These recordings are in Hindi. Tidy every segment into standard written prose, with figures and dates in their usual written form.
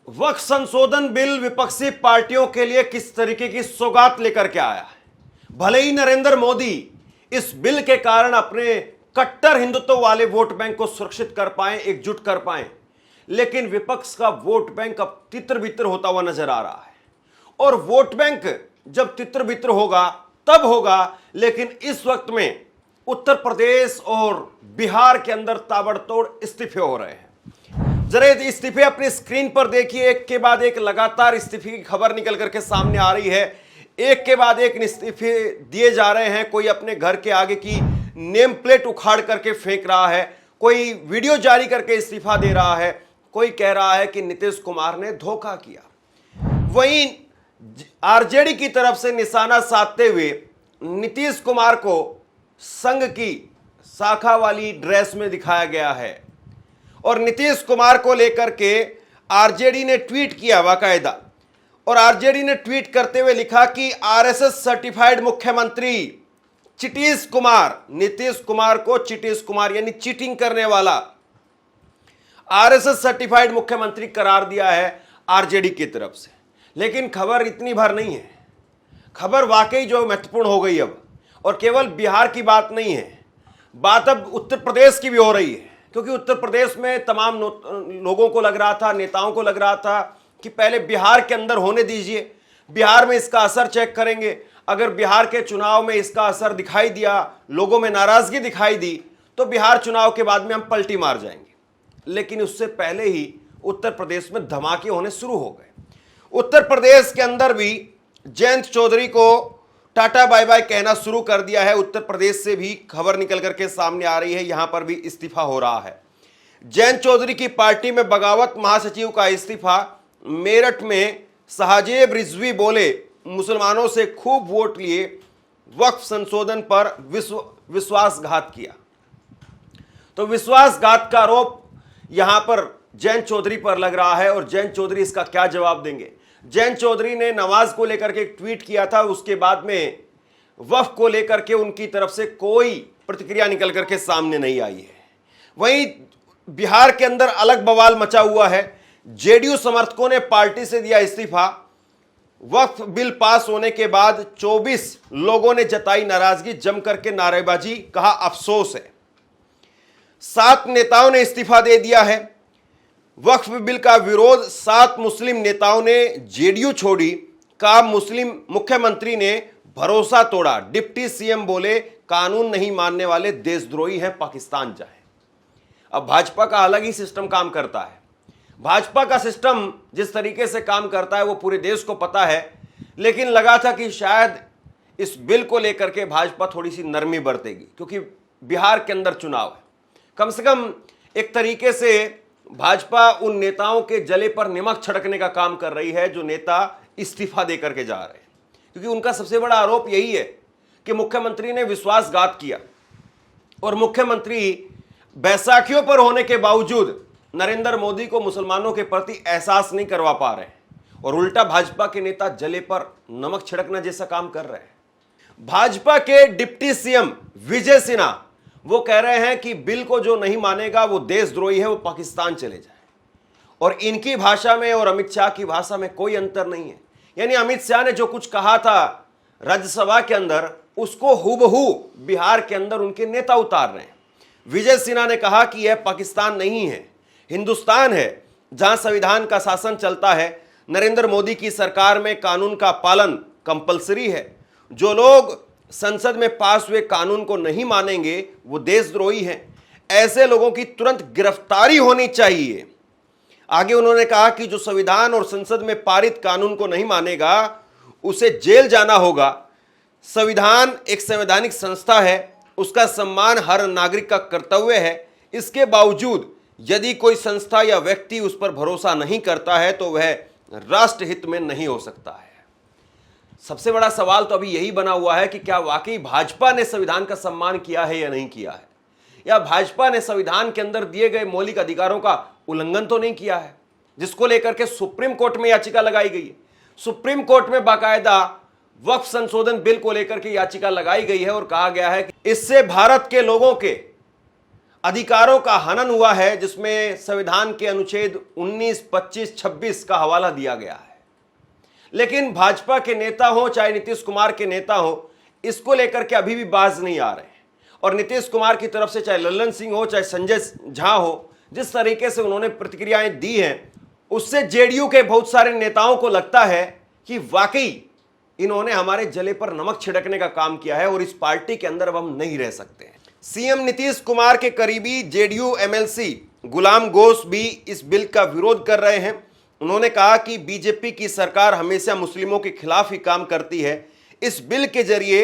वक्फ संशोधन बिल विपक्षी पार्टियों के लिए किस तरीके की सौगात लेकर के आया है। भले ही नरेंद्र मोदी इस बिल के कारण अपने कट्टर हिंदुत्व वाले वोट बैंक को सुरक्षित कर पाए, एकजुट कर पाए, लेकिन विपक्ष का वोट बैंक अब तितर बितर होता हुआ नजर आ रहा है। और वोट बैंक जब तितर बितर होगा तब होगा, लेकिन इस वक्त में उत्तर प्रदेश और बिहार के अंदर ताबड़तोड़ इस्तीफे हो रहे हैं। जरा ये इस्तीफे अपनी स्क्रीन पर देखिए, एक के बाद एक लगातार इस्तीफे की खबर निकल करके सामने आ रही है। एक के बाद एक इस्तीफे दिए जा रहे हैं। कोई अपने घर के आगे की नेम प्लेट उखाड़ करके फेंक रहा है, कोई वीडियो जारी करके इस्तीफा दे रहा है, कोई कह रहा है कि नीतीश कुमार ने धोखा किया। वहीं आरजेडी की तरफ से निशाना साधते हुए नीतीश कुमार को संघ की शाखा वाली ड्रेस में दिखाया गया है और नीतीश कुमार को लेकर के आरजेडी ने ट्वीट किया बाकायदा। और आरजेडी ने ट्वीट करते हुए लिखा कि आरएसएस सर्टिफाइड मुख्यमंत्री चिटीस कुमार, नीतीश कुमार को चिटीस कुमार यानी चीटिंग करने वाला आरएसएस सर्टिफाइड मुख्यमंत्री करार दिया है आरजेडी की तरफ से। लेकिन खबर इतनी भर नहीं है, खबर वाकई जो महत्वपूर्ण हो गई अब, और केवल बिहार की बात नहीं है, बात अब उत्तर प्रदेश की भी हो रही है। क्योंकि उत्तर प्रदेश में तमाम लोगों को लग रहा था, नेताओं को लग रहा था कि पहले बिहार के अंदर होने दीजिए, बिहार में इसका असर चेक करेंगे। अगर बिहार के चुनाव में इसका असर दिखाई दिया, लोगों में नाराजगी दिखाई दी, तो बिहार चुनाव के बाद में हम पलटी मार जाएंगे। लेकिन उससे पहले ही उत्तर प्रदेश में धमाके होने शुरू हो गए। उत्तर प्रदेश के अंदर भी जयंत चौधरी को टाटा बाय बाय कहना शुरू कर दिया है। उत्तर प्रदेश से भी खबर निकल करके सामने आ रही है, यहां पर भी इस्तीफा हो रहा है। जयंत चौधरी की पार्टी में बगावत विभाग का इस्तीफा। मेरठ में शाहजेब रिजवी बोले, मुसलमानों से खूब वोट लिए, वक्फ संशोधन पर विश्वासघात किया। तो विश्वासघात का आरोप यहां पर जयंत चौधरी पर लग रहा है और जयंत चौधरी इसका क्या जवाब देंगे। जयंत चौधरी ने नमाज को लेकर के एक ट्वीट किया था, उसके बाद में वक्फ को लेकर के उनकी तरफ से कोई प्रतिक्रिया निकल करके सामने नहीं आई है। वहीं बिहार के अंदर अलग बवाल मचा हुआ है। जेडीयू समर्थकों ने पार्टी से दिया इस्तीफा। वक्फ बिल पास होने के बाद 24 लोगों ने जताई नाराजगी, जम करके नारेबाजी, कहा अफसोस है। 7 नेताओं ने इस्तीफा दे दिया है। वक्फ बिल का विरोध 7 मुस्लिम नेताओं ने जेडीयू छोड़ी। कहा मुस्लिम मुख्यमंत्री ने भरोसा तोड़ा। डिप्टी सीएम बोले कानून नहीं मानने वाले देशद्रोही हैं, पाकिस्तान जाए। अब भाजपा का अलग ही सिस्टम काम करता है। भाजपा का सिस्टम जिस तरीके से काम करता है वो पूरे देश को पता है। लेकिन लगा था कि शायद इस बिल को लेकर के भाजपा थोड़ी सी नरमी बरतेगी, क्योंकि बिहार के अंदर चुनाव है। कम से कम एक तरीके से भाजपा उन नेताओं के जले पर नमक छिड़कने का काम कर रही है जो नेता इस्तीफा दे करके जा रहे हैं। क्योंकि उनका सबसे बड़ा आरोप यही है कि मुख्यमंत्री ने विश्वासघात किया और मुख्यमंत्री बैसाखियों पर होने के बावजूद नरेंद्र मोदी को मुसलमानों के प्रति एहसास नहीं करवा पा रहे हैं और उल्टा भाजपा के नेता जले पर नमक छिड़कना जैसा काम कर रहे हैं। भाजपा के डिप्टी सीएम विजय सिन्हा वो कह रहे हैं कि बिल को जो नहीं मानेगा वो देशद्रोही है, वो पाकिस्तान चले जाए। और इनकी भाषा में और अमित शाह की भाषा में कोई अंतर नहीं है। यानी अमित शाह ने जो कुछ कहा था राज्यसभा के अंदर, उसको हूबहू बिहार के अंदर उनके नेता उतार रहे हैं। विजय सिन्हा ने कहा कि यह पाकिस्तान नहीं है, हिंदुस्तान है, जहां संविधान का शासन चलता है। नरेंद्र मोदी की सरकार में कानून का पालन कंपलसरी है। जो लोग संसद में पास हुए कानून को नहीं मानेंगे वो देशद्रोही हैं। ऐसे लोगों की तुरंत गिरफ्तारी होनी चाहिए। आगे उन्होंने कहा कि जो संविधान और संसद में पारित कानून को नहीं मानेगा उसे जेल जाना होगा। संविधान एक संवैधानिक संस्था है, उसका सम्मान हर नागरिक का कर्तव्य है। इसके बावजूद यदि कोई संस्था या व्यक्ति उस पर भरोसा नहीं करता है तो वह राष्ट्र हित में नहीं हो सकता है। सबसे बड़ा सवाल तो अभी यही बना हुआ है कि क्या वाकई भाजपा ने संविधान का सम्मान किया है या नहीं किया है, या भाजपा ने संविधान के अंदर दिए गए मौलिक अधिकारों का उल्लंघन तो नहीं किया है, जिसको लेकर के सुप्रीम कोर्ट में याचिका लगाई गई है। सुप्रीम कोर्ट में बाकायदा वक्फ संशोधन बिल को लेकर के याचिका लगाई गई है और कहा गया है कि इससे भारत के लोगों के अधिकारों का हनन हुआ है, जिसमें संविधान के अनुच्छेद 19, 25, 26 का हवाला दिया गया है। लेकिन भाजपा के नेता हो चाहे नीतीश कुमार के नेता हो, इसको लेकर के अभी भी बाज नहीं आ रहे हैं। और नीतीश कुमार की तरफ से चाहे लल्लन सिंह हो चाहे संजय झा हो, जिस तरीके से उन्होंने प्रतिक्रियाएं दी हैं, उससे जेडीयू के बहुत सारे नेताओं को लगता है कि वाकई इन्होंने हमारे जले पर नमक छिड़कने का काम किया है और इस पार्टी के अंदर अब हम नहीं रह सकते हैं। सीएम नीतीश कुमार के करीबी जेडीयू एमएलसी गुलाम घोष भी इस बिल का विरोध कर रहे हैं। उन्होंने कहा कि बीजेपी की सरकार हमेशा मुस्लिमों के खिलाफ ही काम करती है। इस बिल के जरिए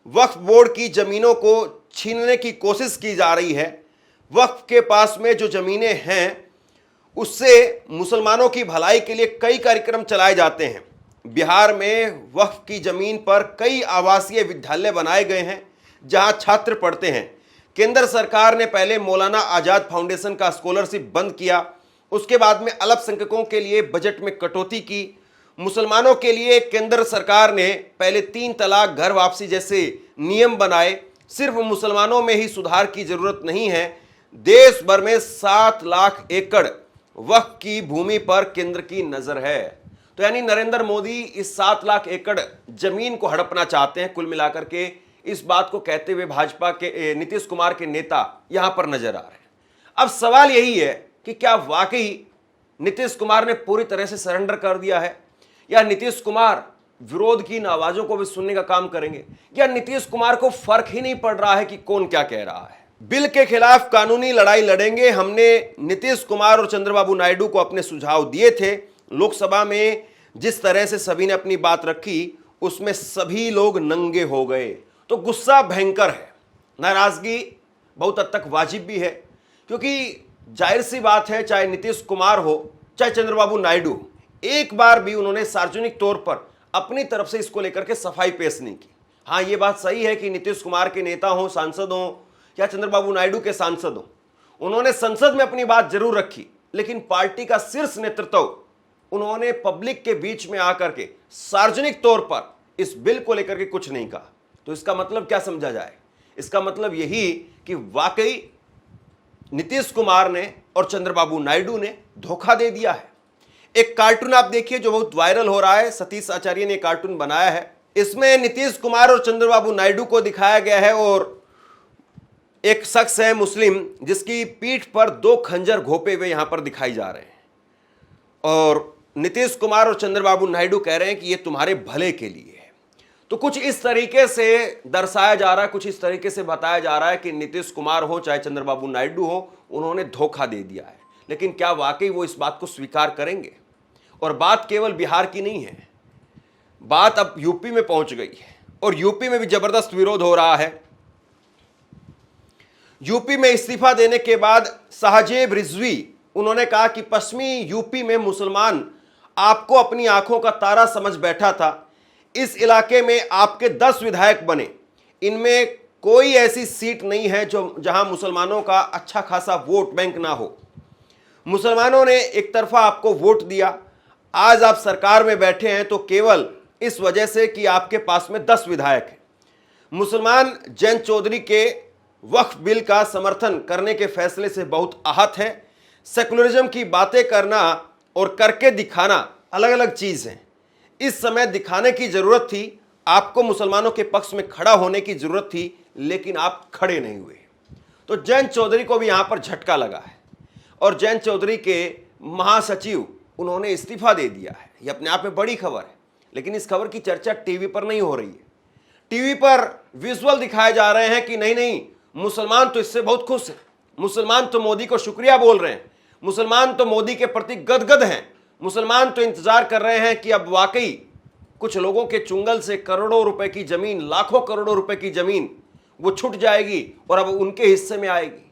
वक्फ बोर्ड की जमीनों को छीनने की कोशिश की जा रही है। वक्फ के पास में जो जमीनें हैं, उससे मुसलमानों की भलाई के लिए कई कार्यक्रम चलाए जाते हैं। बिहार में वक्फ की जमीन पर कई आवासीय विद्यालय बनाए गए हैं जहां छात्र पढ़ते हैं। केंद्र सरकार ने पहले मौलाना आजाद फाउंडेशन का स्कॉलरशिप बंद किया, उसके बाद में अल्पसंख्यकों के लिए बजट में कटौती की। मुसलमानों के लिए केंद्र सरकार ने पहले 3 तलाक, घर वापसी जैसे नियम बनाए। सिर्फ मुसलमानों में ही सुधार की जरूरत नहीं है, देश भर में 7 लाख एकड़ वक्फ की भूमि पर केंद्र की नजर है। तो यानी नरेंद्र मोदी इस 7 लाख एकड़ जमीन को हड़पना चाहते हैं। कुल मिलाकर के इस बात को कहते हुए भाजपा के नीतीश कुमार के नेता यहां पर नजर आ रहे हैं। अब सवाल यही है कि क्या वाकई नीतीश कुमार ने पूरी तरह से सरेंडर कर दिया है, या नीतीश कुमार विरोध की इन आवाजों को भी सुनने का काम करेंगे, या नीतीश कुमार को फर्क ही नहीं पड़ रहा है कि कौन क्या कह रहा है। बिल के खिलाफ कानूनी लड़ाई लड़ेंगे। हमने नीतीश कुमार और चंद्रबाबू नायडू को अपने सुझाव दिए थे। लोकसभा में जिस तरह से सभी ने अपनी बात रखी, उसमें सभी लोग नंगे हो गए। तो गुस्सा भयंकर है, नाराजगी बहुत हद तक वाजिब भी है, क्योंकि जाहिर सी बात है, चाहे नीतीश कुमार हो चाहे चंद्रबाबू नायडू, एक बार भी उन्होंने सार्वजनिक तौर पर अपनी तरफ से इसको लेकर के सफाई पेश नहीं की। हाँ, ये बात सही है कि नीतीश कुमार के नेता हो, सांसद हो, या चंद्रबाबू नायडू के सांसद हो, उन्होंने संसद में अपनी बात जरूर रखी, लेकिन पार्टी का शीर्ष नेतृत्व उन्होंने पब्लिक के बीच में आकर के सार्वजनिक तौर पर इस बिल को लेकर के कुछ नहीं कहा। तो इसका मतलब क्या समझा जाए? इसका मतलब यही कि वाकई नीतीश कुमार ने और चंद्रबाबू नायडू ने धोखा दे दिया है। एक कार्टून आप देखिए जो बहुत वायरल हो रहा है, सतीश आचार्य ने कार्टून बनाया है। इसमें नीतीश कुमार और चंद्रबाबू नायडू को दिखाया गया है और एक शख्स है मुस्लिम, जिसकी पीठ पर 2 खंजर घोंपे हुए यहां पर दिखाई जा रहे हैं। और नीतीश कुमार और चंद्रबाबू नायडू कह रहे हैं कि ये तुम्हारे भले के लिए है। तो कुछ इस तरीके से दर्शाया जा रहा है, कुछ इस तरीके से बताया जा रहा है कि नीतीश कुमार हो चाहे चंद्रबाबू नायडू हो, उन्होंने धोखा दे दिया है। लेकिन क्या वाकई वो इस बात को स्वीकार करेंगे? और बात केवल बिहार की नहीं है, बात अब यूपी में पहुंच गई है और यूपी में भी जबरदस्त विरोध हो रहा है। यूपी में इस्तीफा देने के बाद साहजेब रिजवी उन्होंने कहा कि पश्चिमी यूपी में मुसलमान आपको अपनी आंखों का तारा समझ बैठा था। इस इलाके में आपके 10 विधायक बने, इनमें कोई ऐसी सीट नहीं है जो जहां मुसलमानों का अच्छा खासा वोट बैंक ना हो। मुसलमानों ने एक तरफा आपको वोट दिया, आज आप सरकार में बैठे हैं तो केवल इस वजह से कि आपके पास में 10 विधायक हैं। मुसलमान जयंत चौधरी के वक्फ बिल का समर्थन करने के फैसले से बहुत आहत है। सेकुलरिज्म की बातें करना और करके दिखाना अलग अलग चीज है। इस समय दिखाने की जरूरत थी, आपको मुसलमानों के पक्ष में खड़ा होने की जरूरत थी, लेकिन आप खड़े नहीं हुए। तो जयंत चौधरी को भी यहां पर झटका लगा है और जयंत चौधरी के महासचिव उन्होंने इस्तीफा दे दिया है। यह अपने आप में बड़ी खबर है, लेकिन इस खबर की चर्चा टीवी पर नहीं हो रही है। टीवी पर विजुअल दिखाए जा रहे हैं कि नहीं नहीं, मुसलमान तो इससे बहुत खुश हैं, मुसलमान तो मोदी को शुक्रिया बोल रहे हैं, मुसलमान तो मोदी के प्रति गदगद हैं, मुसलमान तो इंतजार कर रहे हैं कि अब वाकई कुछ लोगों के चुंगल से करोड़ों रुपए की जमीन, लाखों करोड़ों रुपए की जमीन वो छूट जाएगी और अब उनके हिस्से में आएगी।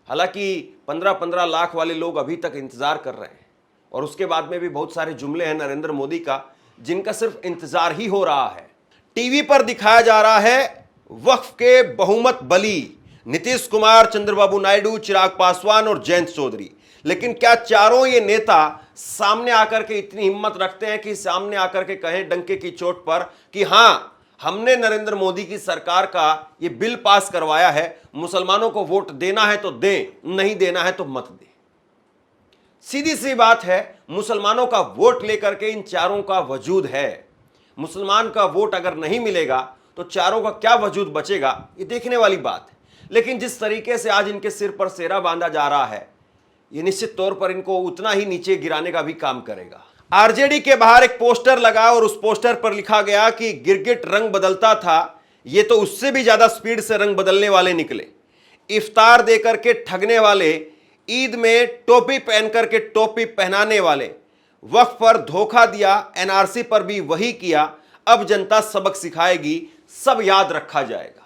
हालांकि 15-15 लाख वाले लोग अभी तक इंतजार कर रहे हैं और उसके बाद में भी बहुत सारे जुमले हैं नरेंद्र मोदी का, जिनका सिर्फ इंतजार ही हो रहा है। टीवी पर दिखाया जा रहा है वक्फ के बहुमत बली, नीतीश कुमार, चंद्रबाबू नायडू, चिराग पासवान और जयंत चौधरी। लेकिन क्या चारों ये नेता सामने आकर के इतनी हिम्मत रखते हैं कि सामने आकर के कहें डंके की चोट पर कि हां, हमने नरेंद्र मोदी की सरकार का ये बिल पास करवाया है, मुसलमानों को वोट देना है तो दें, नहीं देना है तो मत दें। सीधी सी बात है, मुसलमानों का वोट लेकर के इन चारों का वजूद है। मुसलमान का वोट अगर नहीं मिलेगा तो चारों का क्या वजूद बचेगा, ये देखने वाली बात है। लेकिन जिस तरीके से आज इनके सिर पर सेरा बांधा जा रहा है, ये निश्चित तौर पर इनको उतना ही नीचे गिराने का भी काम करेगा। आरजेडी के बाहर एक पोस्टर लगा और उस पोस्टर पर लिखा गया कि गिरगिट रंग बदलता था, ये तो उससे भी ज्यादा स्पीड से रंग बदलने वाले निकले। इफ्तार देकर के ठगने वाले, ईद में टोपी पहन करके टोपी पहनाने वाले, वक्फ पर धोखा दिया, एनआरसी पर भी वही किया। अब जनता सबक सिखाएगी, सब याद रखा जाएगा।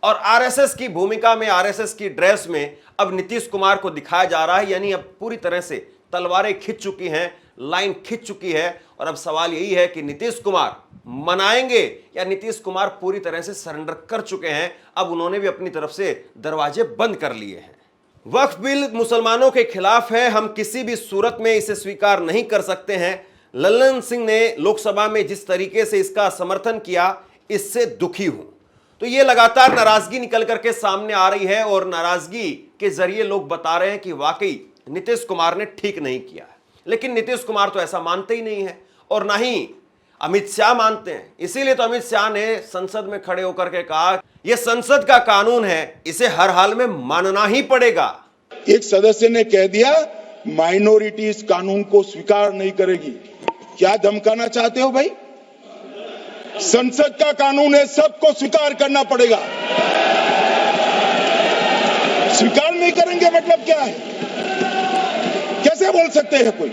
और आरएसएस की भूमिका में, आरएसएस की ड्रेस में अब नीतीश कुमार को दिखाया जा रहा है। यानी अब पूरी तरह से तलवारें खिंच चुकी हैं, लाइन खिंच चुकी है। और अब सवाल यही है कि नीतीश कुमार मनाएंगे या नीतीश कुमार पूरी तरह से सरेंडर कर चुके हैं। अब उन्होंने भी अपनी तरफ से दरवाजे बंद कर लिए हैं। वक्फ बिल मुसलमानों के खिलाफ है, हम किसी भी सूरत में इसे स्वीकार नहीं कर सकते हैं। लल्लन सिंह ने लोकसभा में जिस तरीके से इसका समर्थन किया, इससे दुखी हूं। तो ये लगातार नाराजगी निकल करके सामने आ रही है और नाराजगी के जरिए लोग बता रहे हैं कि वाकई नीतीश कुमार ने ठीक नहीं किया है। लेकिन नीतीश कुमार तो ऐसा मानते ही नहीं है और ना ही अमित शाह मानते हैं। इसीलिए तो अमित शाह ने संसद में खड़े होकर के कहा, यह संसद का कानून है, इसे हर हाल में मानना ही पड़ेगा। एक सदस्य ने कह दिया माइनॉरिटी इस कानून को स्वीकार नहीं करेगी। क्या धमकाना चाहते हो भाई? संसद का कानून है, सबको स्वीकार करना पड़ेगा। स्वीकार नहीं करेंगे मतलब क्या है? कैसे बोल सकते हैं कोई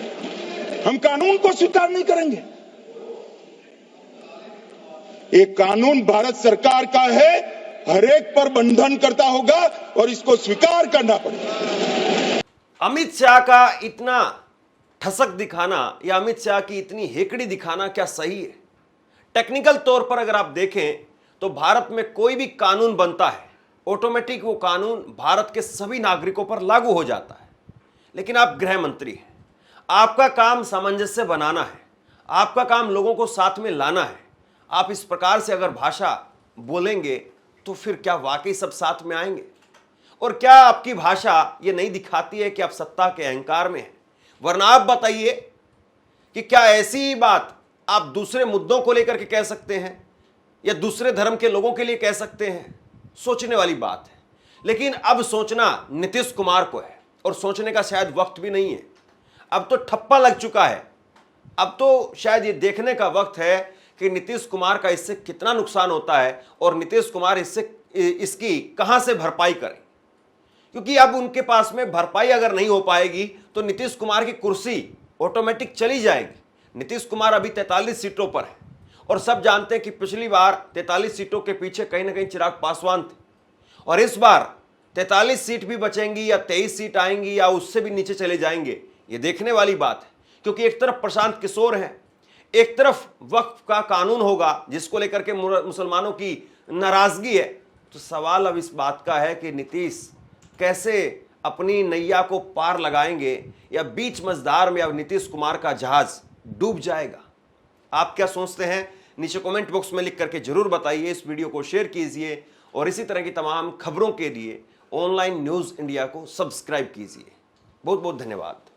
हम कानून को स्वीकार नहीं करेंगे? एक कानून भारत सरकार का है, हर एक पर बंधन करता होगा और इसको स्वीकार करना पड़ेगा। अमित शाह का इतना ठसक दिखाना या अमित शाह की इतनी हेकड़ी दिखाना क्या सही है? टेक्निकल तौर पर अगर आप देखें तो भारत में कोई भी कानून बनता है, ऑटोमेटिक वो कानून भारत के सभी नागरिकों पर लागू हो जाता है। लेकिन आप गृह मंत्री हैं, आपका काम सामंजस्य बनाना है, आपका काम लोगों को साथ में लाना है। आप इस प्रकार से अगर भाषा बोलेंगे तो फिर क्या वाकई सब साथ में आएंगे? और क्या आपकी भाषा ये नहीं दिखाती है कि आप सत्ता के अहंकार में हैं? वरना आप बताइए कि क्या ऐसी बात आप दूसरे मुद्दों को लेकर के कह सकते हैं या दूसरे धर्म के लोगों के लिए कह सकते हैं? सोचने वाली बात है। लेकिन अब सोचना नीतीश कुमार को है और सोचने का शायद वक्त भी नहीं है। अब तो ठप्पा लग चुका है। अब तो शायद ये देखने का वक्त है कि नीतीश कुमार का इससे कितना नुकसान होता है और नीतीश कुमार इसकी कहां से भरपाई करें। क्योंकि अब उनके पास में भरपाई अगर नहीं हो पाएगी तो नीतीश कुमार की कुर्सी ऑटोमेटिक चली जाएगी। नीतीश कुमार अभी 43 सीटों पर है और सब जानते हैं कि पिछली बार 43 सीटों के पीछे कहीं ना कहीं चिराग पासवान थे और इस बार 43 सीट भी बचेंगी या 23 सीट आएंगी या उससे भी नीचे चले जाएंगे, ये देखने वाली बात है। क्योंकि एक तरफ प्रशांत किशोर है, एक तरफ वक्फ का कानून होगा जिसको लेकर के मुसलमानों की नाराजगी है। तो सवाल अब इस बात का है कि नीतीश कैसे अपनी नैया को पार लगाएंगे या बीच मझधार में अब नीतीश कुमार का जहाज डूब जाएगा। आप क्या सोचते हैं? नीचे कमेंट बॉक्स में लिख करके जरूर बताइए। इस वीडियो को शेयर कीजिए और इसी तरह की तमाम खबरों के लिए ऑनलाइन न्यूज़ इंडिया को सब्सक्राइब कीजिए। बहुत बहुत धन्यवाद।